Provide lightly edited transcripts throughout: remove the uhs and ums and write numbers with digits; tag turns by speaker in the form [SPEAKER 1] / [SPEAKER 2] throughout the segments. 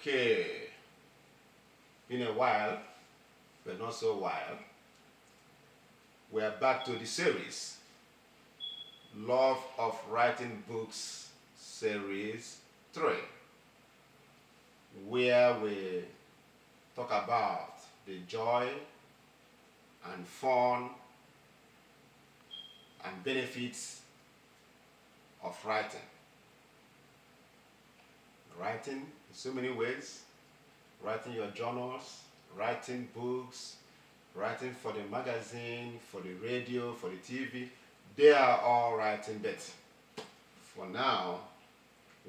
[SPEAKER 1] Okay, been a while, but not so while. We are back to the series, Love of Writing Books Series 3, where we talk about the joy and fun and benefits of writing. Writing in so many ways, writing your journals, writing books, writing for the magazine, for the radio, for the TV, they are all writing, but for now,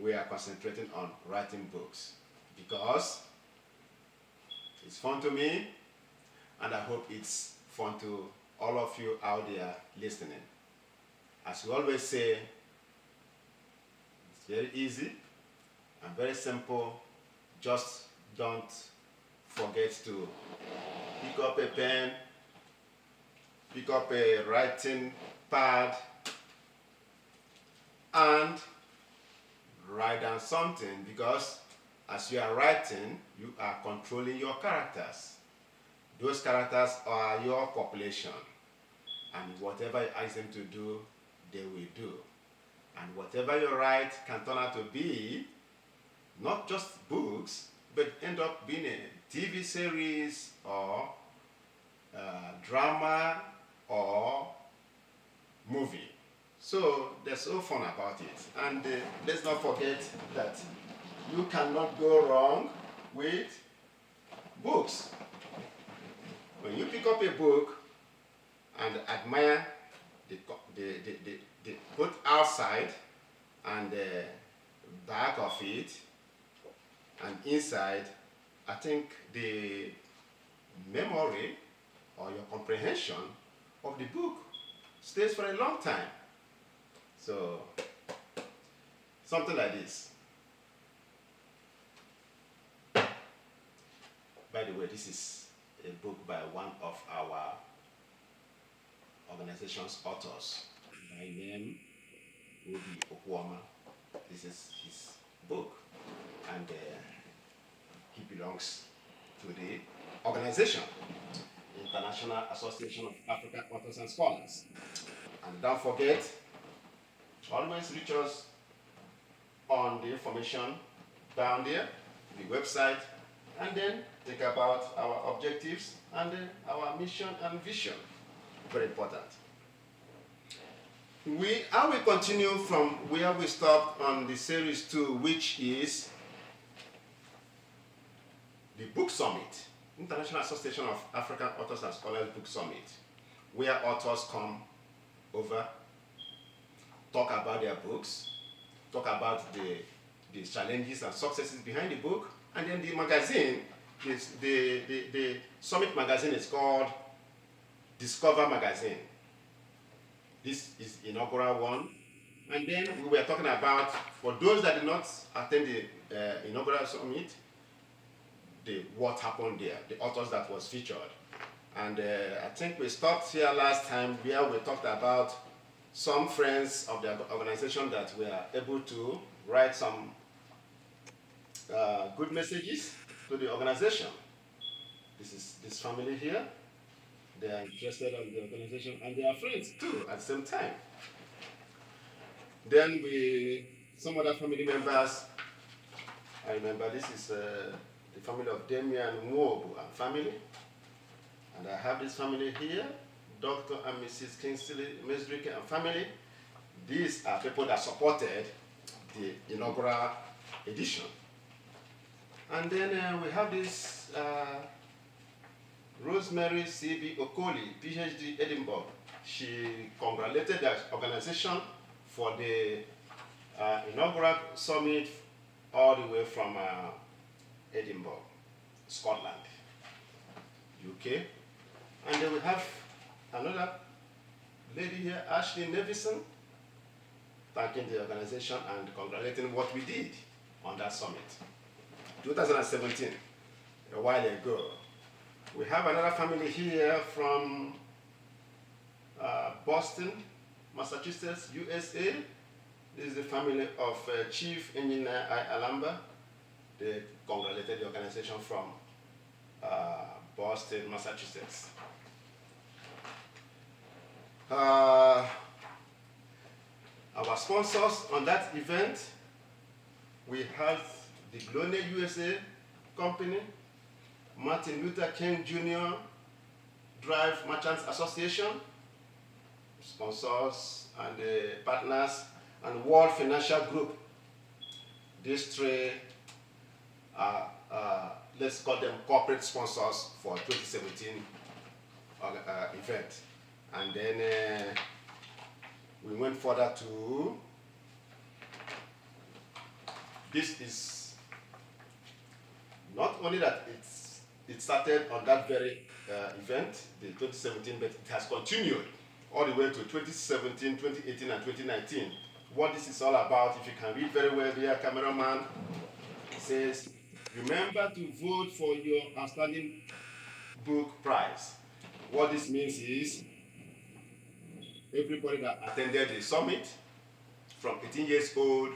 [SPEAKER 1] we are concentrating on writing books because it's fun to me, and I hope it's fun to all of you out there listening. As we always say, it's very easy and very simple. Just don't forget to pick up a pen, pick up a writing pad, and write down something, because as you are writing, you are controlling your characters. Those characters are your population, and whatever you ask them to do, they will do. And whatever you write can turn out to be not just books, but end up being a TV series or drama or movie. So there's so fun about it. And let's not forget that you cannot go wrong with books. When you pick up a book and admire the both outside and the back of it and inside, I think the memory or your comprehension of the book stays for a long time. So, something like this. By the way, this is a book by one of our organization's authors. My name will be Okwama. This is his book, and he belongs to the organization, International Association of African Authors and Scholars. And don't forget, always reach us on the information down there, the website, and then think about our objectives and our mission and vision. Very important. I will continue from where we stopped on the series 2, which is the Book Summit, International Association of African Authors and Scholars Book Summit, where authors come over, talk about their books, talk about the challenges and successes behind the book, and then the magazine, the Summit magazine is called Discover Magazine. This is the inaugural one. And then we were talking about, for those that did not attend the inaugural summit, what happened there, the authors that was featured. And I think we stopped here last time where we talked about some friends of the organization that were able to write some good messages to the organization. This is this family here. They are interested in the organization, and they are friends too at the same time. Then some other family members, I remember this is the family of Damian Mwobu and family. And I have this family here, Dr. and Mrs. Kingsley Mesrike and family. These are people that supported the inaugural edition. And then we have this Rosemary C.B. Okoli, PhD, Edinburgh. She congratulated the organization for the inaugural summit all the way from Edinburgh, Scotland, UK. And then we have another lady here, Ashley Nevison, thanking the organization and congratulating what we did on that summit. 2017, a while ago. We have another family here from Boston, Massachusetts, USA. This is the family of Chief Engineer I. Alamba. they congratulated the organization from Boston, Massachusetts. Our sponsors on that event, we have the Glone USA Company, Martin Luther King Jr. Drive Merchants Association, sponsors and partners, and World Financial Group. These three are, let's call them corporate sponsors for 2017 event. And then we went further to, this is not only that it started on that very event, the 2017, but it has continued all the way to 2017, 2018, and 2019. What this is all about, if you can read very well here, cameraman says, remember to vote for your outstanding book prize. What this means is, everybody that attended the summit from 18 years old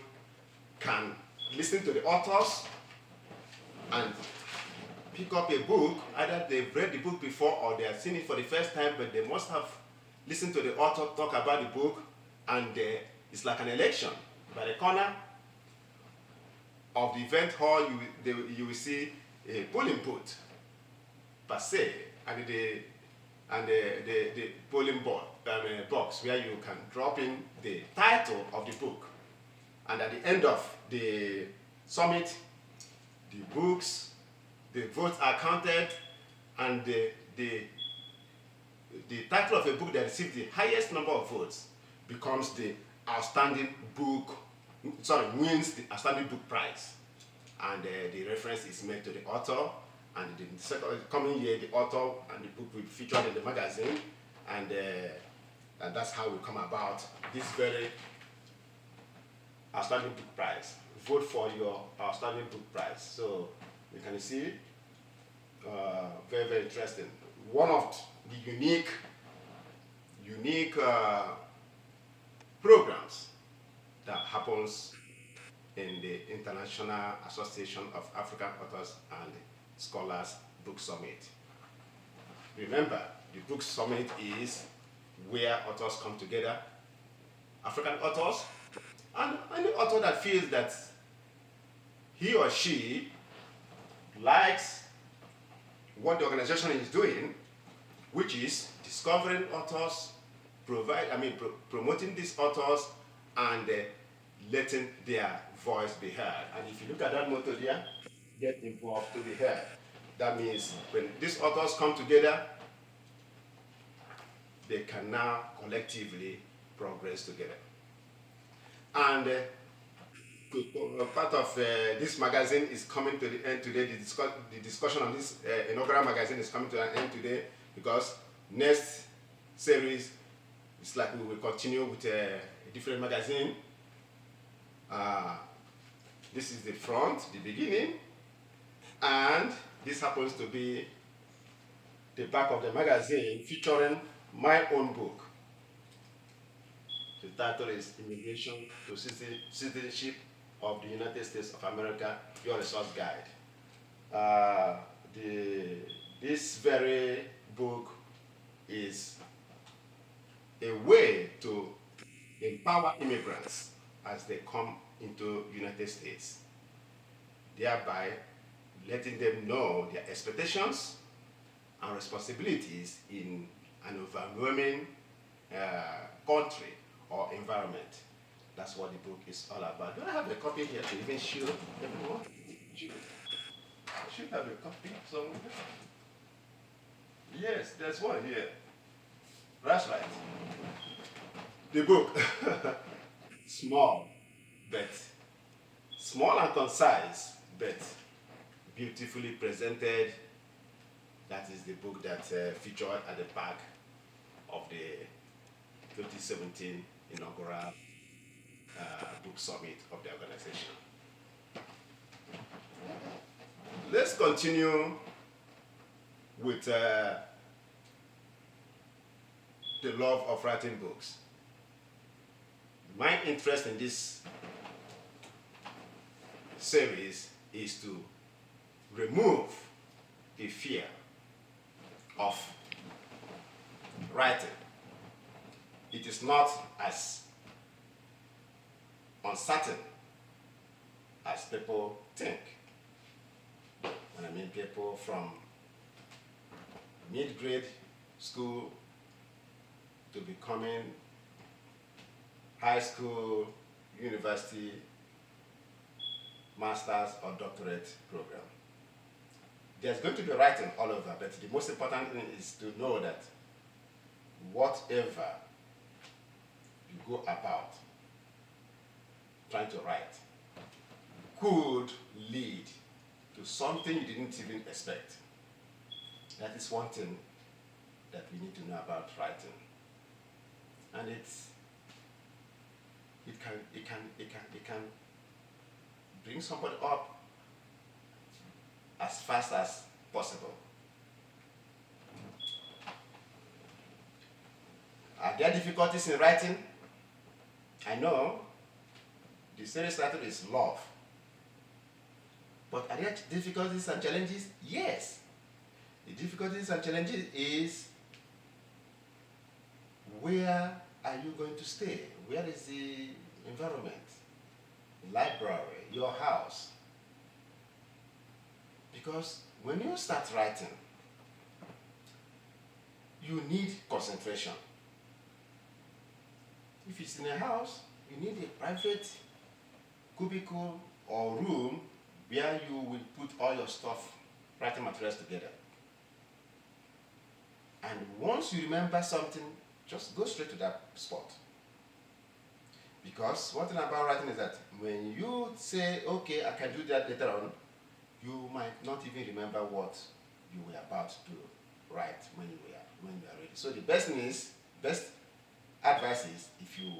[SPEAKER 1] can listen to the authors and pick up a book. Either they've read the book before or they have seen it for the first time, but they must have listened to the author talk about the book, and it's like an election. By the corner of the event hall, you will see a polling booth per se, and the polling box where you can drop in the title of the book. And at the end of the summit, the books, the votes are counted, and the title of a book that received the highest number of votes becomes the outstanding book, wins the outstanding book prize. And the reference is made to the author, and the coming year, the author and the book will be featured in the magazine, and that's how we come about this very outstanding book prize. Vote for your outstanding book prize. So you can see, very, very interesting. One of the unique programs that happens in the International Association of African Authors and Scholars Book Summit. Remember, the book summit is where authors come together, African authors, and any author that feels that he or she likes what the organization is doing, which is discovering authors, promoting these authors, and letting their voice be heard. And if you look at that motto there, get involved to be heard. That means when these authors come together, they can now collectively progress together. And part of this magazine is coming to the end today. The discussion on this inaugural magazine is coming to an end today, because next series, it's like we will continue with a different magazine. This is the front, the beginning, and this happens to be the back of the magazine featuring my own book. The title is Immigration to Citizenship of the United States of America, Your Resource Guide. This very book is a way to empower immigrants as they come into United States, thereby letting them know their expectations and responsibilities in an overwhelming country or environment. That's what the book is all about. Do I have a copy here to even show everyone? I should have a copy somewhere. Yes, there's one here. That's right. The book, small and concise, but beautifully presented. That is the book that featured at the back of the 2017 inaugural book summit of the organization. Let's continue with the love of writing books. My interest in this series is to remove the fear of writing. It is not as uncertain as people think. When I mean people from mid-grade school to becoming high school, university, master's or doctorate program. There's going to be writing all over, but the most important thing is to know that whatever you go about trying to write could lead to something you didn't even expect. That is one thing that we need to know about writing. And it can bring somebody up as fast as possible. Are there difficulties in writing? I know the series title is Love. But are there difficulties and challenges? Yes. The difficulties and challenges is, where are you going to stay? Where is the environment? Library, your house. Because when you start writing, you need concentration. If it's in a house, you need a private cubicle or room where you will put all your stuff, writing materials together. And once you remember something, just go straight to that spot. Because one thing about writing is that when you say, okay, I can do that later on, you might not even remember what you were about to write when you are ready. So the best advice is, if you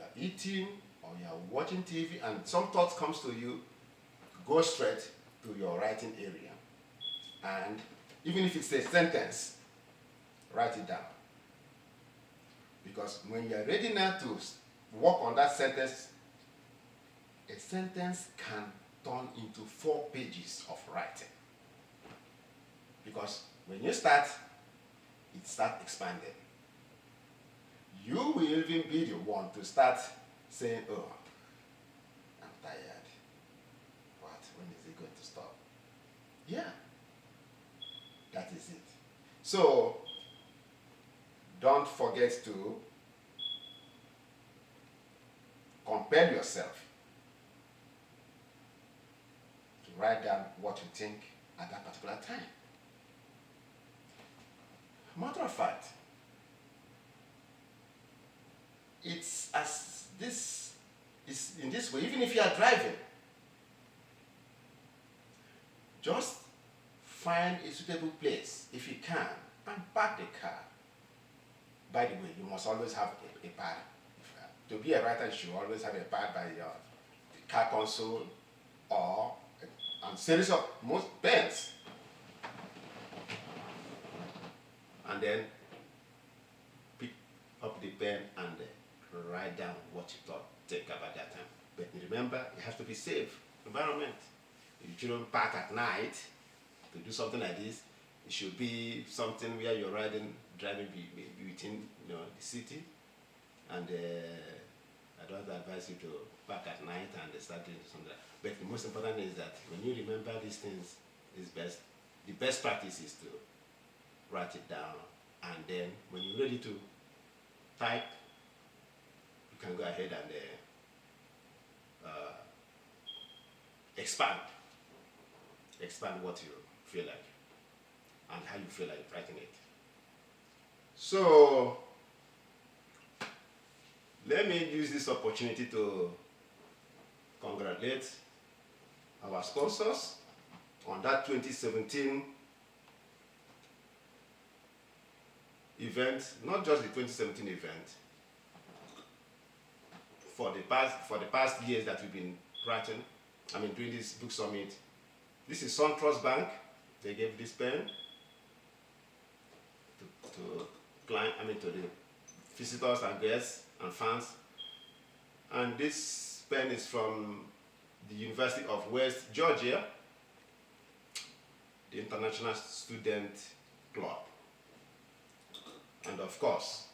[SPEAKER 1] are eating or you are watching TV and some thoughts comes to you, go straight to your writing area. And even if it's a sentence, write it down. Because when you are ready now to work on that sentence, a sentence can turn into 4 pages of writing. Because when you start, it starts expanding. You will even be the one to start saying, oh, I'm tired. What? When is it going to stop? Yeah. That is it. So, don't forget to compel yourself to write down what you think at that particular time. Matter of fact, it's as this is in this way. Even if you are driving, just find a suitable place, if you can, and park the car. By the way, you must always have a pad. To be a writer, you should always have a pad by your car console or a series of most pens. And then pick up the pen and write down what you thought take about that time. But remember, it has to be safe environment. If you shouldn't park at night to do something like this, it should be something where you're driving within the city. And I don't advise you to park at night and start doing something. But the most important thing is that when you remember these things, the best practice is to write it down, and then when you're ready to type, you can go ahead and expand what you feel like and how you feel like writing it. So let me use this opportunity to congratulate our sponsors on that 2017 event, not just the 2017 event, for the past years that we've been writing, doing this book summit. This is SunTrust Bank. They gave this pen to the visitors and guests and fans. And this pen is from the University of West Georgia, the International Student Club. And of course,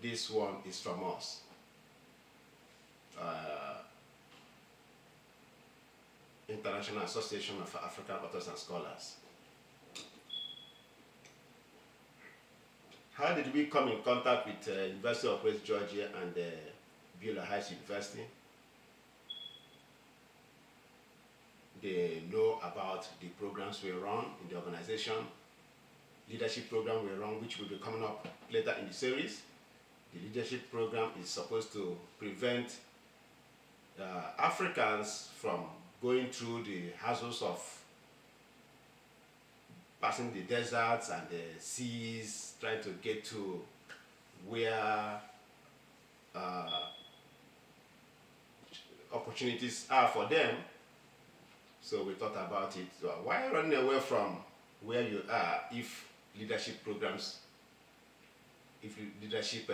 [SPEAKER 1] this one is from us. International Association of African Authors and Scholars. How did we come in contact with University of West Georgia and Beulah Heights University? They know about the programs we run in the organization, leadership program we run, which will be coming up later in the series. The leadership program is supposed to prevent Africans from going through the hassles of passing the deserts and the seas, trying to get to where opportunities are for them. So we thought about it. So why running away from where you are if leadership programs, if leadership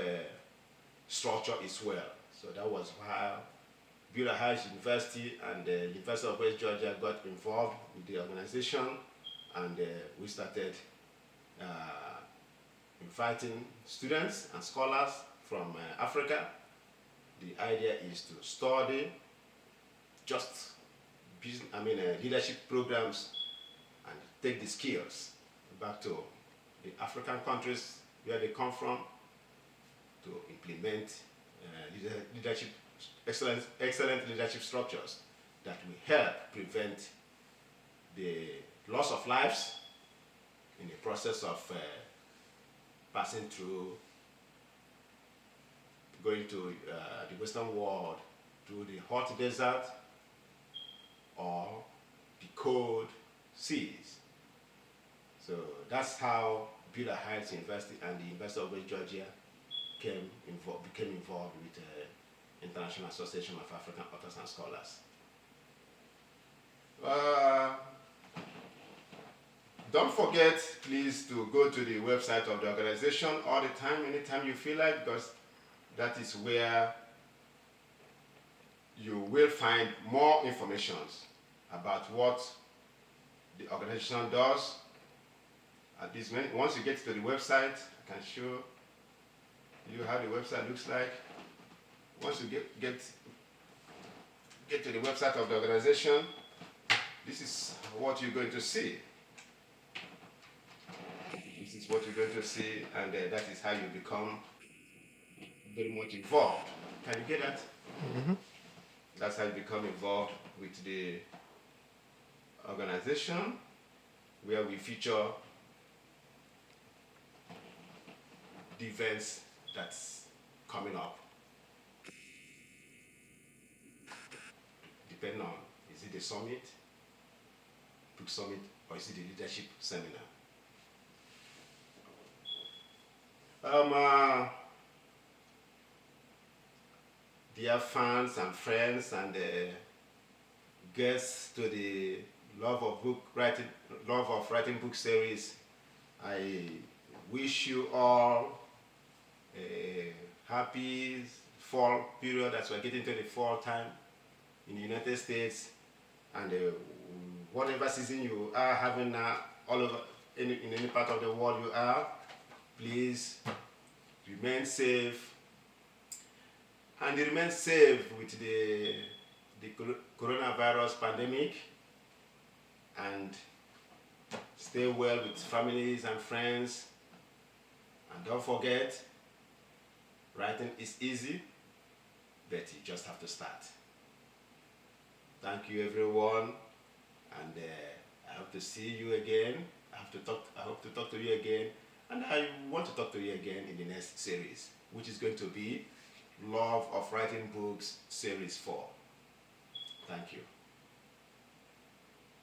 [SPEAKER 1] structure is well? So that was why Beulah Heights University and the University of West Georgia got involved with the organization, and we started inviting students and scholars from Africa. The idea is to study just leadership programs and take the skills back to the African countries where they come from to implement leadership, excellent leadership structures that will help prevent the loss of lives in the process of passing through, going to the Western world through the hot desert or the cold seas. So that's how Beulah Heights University and the University of West Georgia became involved with the International Association of African Authors and Scholars. Don't forget, please, to go to the website of the organization all the time, anytime you feel like, because that is where you will find more information about what the organization does. At this minute, once you get to the website, I can show you how the website looks like. Once you get to the website of the organization, this is what you're going to see. This is what you're going to see, and that is how you become very much involved. Can you get that? Mm-hmm. That's how you become involved with the organization, where we feature the events that's coming up. Depending on, is it the summit, book summit, or is it the leadership seminar? Dear fans and friends and guests to the Love of Writing book series, I wish you all a happy fall period as we're getting to the fall time in the United States, and whatever season you are having all over in any part of the world you are, please remain safe, and remain safe with the coronavirus pandemic, and stay well with families and friends. And don't forget, writing is easy, but you just have to start. Thank you, everyone, and I hope to see you again. I hope to talk to you again, and I want to talk to you again in the next series, which is going to be Love of Writing Books Series 4. Thank you.